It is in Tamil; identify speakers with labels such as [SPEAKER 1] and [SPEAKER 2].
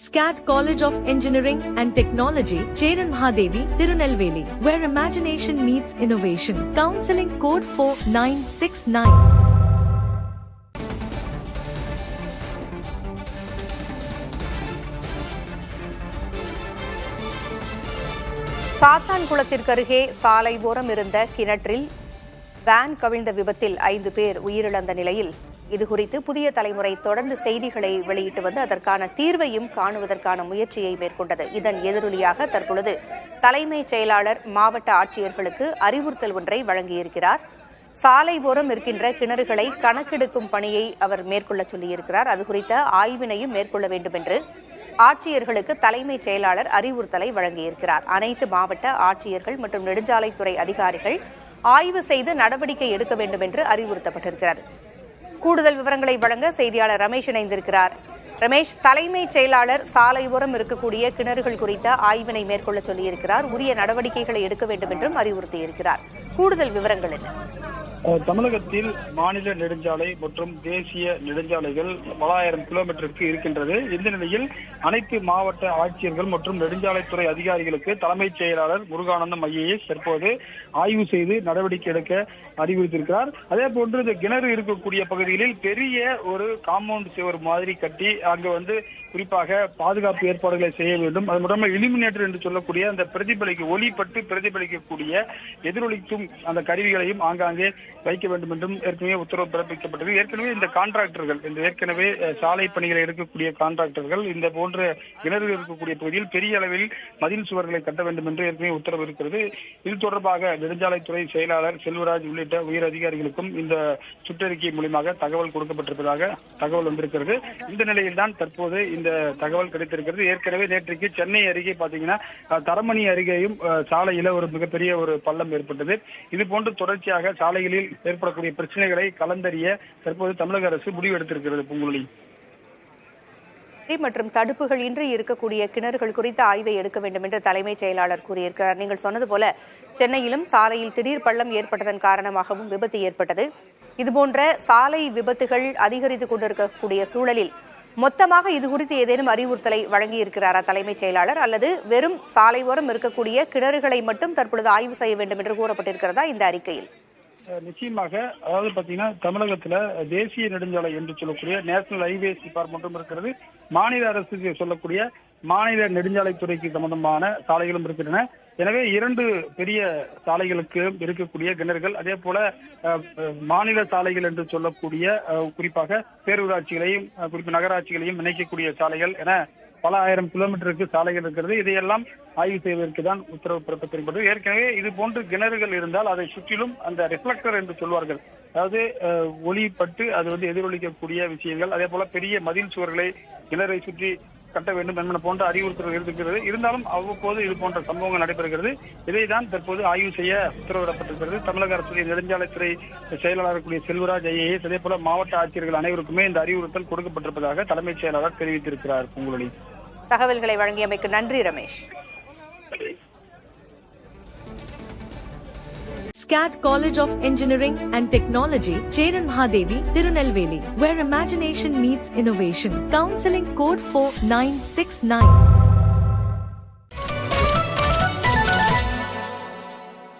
[SPEAKER 1] SCAT College of Engineering and Technology, Cheran Mahadevi, Tirunelveli, where imagination meets innovation. Counseling code 4969.
[SPEAKER 2] சாத்தான்குளத்திற்கு அருகே சாலை ஓரம் இருந்த கிணற்றில் வேன் கவிழ்ந்த விபத்தில் 5 பேர் உயிரிழந்த நிலையில் இதுகுறித்து புதிய தலைமுறை தொடர்ந்து செய்திகளை வெளியிட்டு வந்து அதற்கான தீர்வையும் காணுவதற்கான முயற்சியை மேற்கொண்டது. இதன் எதிரொலியாக தற்பொழுது தலைமைச் செயலாளர் மாவட்ட ஆட்சியர்களுக்கு அறிவுறுத்தல் ஒன்றை வழங்கியிருக்கிறார். சாலை ஓரம் இருக்கின்ற கிணறுகளை கணக்கெடுக்கும் பணியை அவர் மேற்கொள்ள சொல்லியிருக்கிறார். அது குறித்த ஆய்வினையும் மேற்கொள்ள வேண்டும் என்று ஆட்சியர்களுக்கு தலைமைச் செயலாளர் அறிவுறுத்தலை வழங்கியிருக்கிறார். அனைத்து மாவட்ட ஆட்சியர்கள் மற்றும் நெடுஞ்சாலைத்துறை அதிகாரிகள் ஆய்வு செய்து நடவடிக்கை எடுக்க வேண்டும் என்று அறிவுறுத்தப்பட்டிருக்கிறது. கூடுதல் விவரங்களை வழங்க செய்தியாளர் ரமேஷ் இணைந்திருக்கிறார். ரமேஷ், தலைமைச் செயலாளர் சாலை ஓரம் இருக்கக்கூடிய கிணறுகள் குறித்த ஆய்வினை மேற்கொள்ள சொல்லியிருக்கிறார். உரிய நடவடிக்கைகளை எடுக்க வேண்டும் என்றும் அறிவுறுத்தியிருக்கிறார். கூடுதல் விவரங்கள் என்ன?
[SPEAKER 3] தமிழகத்தில் மாநில நெடுஞ்சாலை மற்றும் தேசிய நெடுஞ்சாலைகள் பல ஆயிரம் கிலோமீட்டருக்கு இருக்கின்றது. இந்த நிலையில் அனைத்து மாவட்ட ஆட்சியர்கள் மற்றும் நெடுஞ்சாலைத்துறை அதிகாரிகளுக்கு தலைமைச் செயலாளர் முருகானந்தம் ஐஏஎஸ் தற்போது ஆய்வு செய்து நடவடிக்கை எடுக்க அறிவுறுத்தியிருக்கிறார். அதே போன்று இந்த கிணறு இருக்கக்கூடிய பகுதிகளில் பெரிய ஒரு காம்பவுண்ட் சுவர் மாதிரி கட்டி அங்கு குறிப்பாக பாதுகாப்பு ஏற்பாடுகளை செய்ய வேண்டும். அது மட்டும் இலுமினேட்டர் என்று சொல்லக்கூடிய அந்த ஒளிப்பட்டு பிரதிபலிக்கக்கூடிய எதிரொலிக்கும் அந்த கருவிகளையும் ஆங்காங்கே வைக்க வேண்டும் என்றும் ஏற்கனவே உத்தரவு பிறப்பிக்கப்பட்டது. ஏற்கனவே இந்த கான்ட்ராக்டர்கள் ஏற்கனவே சாலை பணிகளை எடுக்கக்கூடிய கான்ட்ராக்டர்கள் இந்த போன்ற கிணறு இருக்கக்கூடிய பகுதியில் பெரிய அளவில் மதில் சுவர்களை கட்ட வேண்டும் என்று ஏற்கனவே உத்தரவு இருக்கிறது. இது தொடர்பாக நெடுஞ்சாலைத்துறை செயலாளர் செல்வராஜ் உள்ளிட்ட உயர் அதிகாரிகளுக்கும் இந்த சுற்றறிக்கை மூலமாக தகவல் கொடுக்கப்பட்டிருப்பதாக தகவல் வந்திருக்கிறது. இந்த நிலையில் தான் தற்போது இந்த தகவல் கிடைத்திருக்கிறது. ஏற்கனவே நேற்றைக்கு சென்னை அருகே பாத்தீங்கன்னா தரமணி அருகேயும் சாலையில ஒரு மிகப்பெரிய ஒரு பள்ளம் ஏற்பட்டது. இது போன்று தொடர்ச்சியாக சாலைகளில் ஏற்படக்கூடிய பிரச்சனைகளை கலந்தறிய தற்போது தமிழக அரசு முடிவு எடுத்திருக்கிறது. பூங்குழலி
[SPEAKER 2] மற்றும் தடுப்புகள் இன்றி இருக்கக்கூடிய கிணறுகள் குறித்த ஆய்வை எடுக்க வேண்டும் என்று தலைமைச் செயலாளர் கூறியிருக்கிறார். நீங்கள் சொன்னது போல சென்னையிலும் சாலையில் திடீர் பள்ளம் ஏற்பட்டதன் காரணமாகவும் விபத்து ஏற்பட்டது. இதுபோன்ற சாலை விபத்துகள் அதிகரித்துக் கொண்டிருக்கக்கூடிய சூழலில் மொத்தமாக இது குறித்து ஏதேனும் அறிவுறுத்தலை வழங்கியிருக்கிறாரா தலைமைச் செயலாளர், அல்லது வெறும் சாலை ஓரம் இருக்கக்கூடிய கிணறுகளை மட்டும் தற்பொழுது ஆய்வு செய்ய வேண்டும் என்று கூறப்பட்டிருக்கிறதா இந்த அறிக்கையில்?
[SPEAKER 3] நிச்சயமாக, அதாவது பாத்தீங்கன்னா தமிழகத்துல தேசிய நெடுஞ்சாலை என்று சொல்லக்கூடிய நேஷனல் ஹைவேஸ் டிபார்ட்மெண்ட்டும் இருக்கிறது. மாநில அரசு சொல்லக்கூடிய மாநில நெடுஞ்சாலைத்துறைக்கு சம்பந்தமான சாலைகளும் இருக்கின்றன. எனவே 2 பெரிய சாலைகளுக்கு இருக்கக்கூடிய கிணறுகள், அதே போல மாநில சாலைகள் என்று சொல்லக்கூடிய குறிப்பாக பேரூராட்சிகளையும் குறிப்பாக நகராட்சிகளையும் இணைக்கக்கூடிய சாலைகள் என பல ஆயிரம் கிலோமீட்டருக்கு சாலைகள் இருக்கிறது. இதையெல்லாம் ஆய்வு செய்வதற்கு தான் உத்தரவு பிறப்பித்திருக்கிறது. ஏற்கனவே இது போன்று கிணறுகள் இருந்தால் அதை சுற்றிலும் அந்த ரிஃப்ளெக்டர் என்று சொல்வார்கள், அதாவது ஒளிப்பட்டு அது எதிரொலிக்கக்கூடிய விஷயங்கள், அதே போல பெரிய மதில் சுவர்களை கிணறை சுற்றி கட்ட வேண்டும் என்பன போன்ற அறிவுறுத்தல் இருக்கிறது. இருந்தாலும் அவ்வப்போது இது போன்ற சம்பவங்கள் நடைபெறுகிறது. இதைதான் தற்போது ஆய்வு செய்ய உத்தரவிடப்பட்டிருக்கிறது. தமிழக அரசுடைய நெடுஞ்சாலைத்துறை செயலாளர் கூடிய செல்வராஜ் ஐஏஎஸ், அதே போல மாவட்ட ஆட்சியர்கள் அனைவருக்குமே இந்த அறிவுறுத்தல் கொடுக்கப்பட்டிருப்பதாக தலைமைச் செயலாளர் தெரிவித்திருக்கிறார். பூங்குழலி,
[SPEAKER 2] தகவல்களை வழங்கியமைக்கு நன்றி Ramesh.
[SPEAKER 1] SCAT College of Engineering and Technology, Cheran Mahadevi, Tirunelveli, where imagination meets innovation. Counseling code 4969.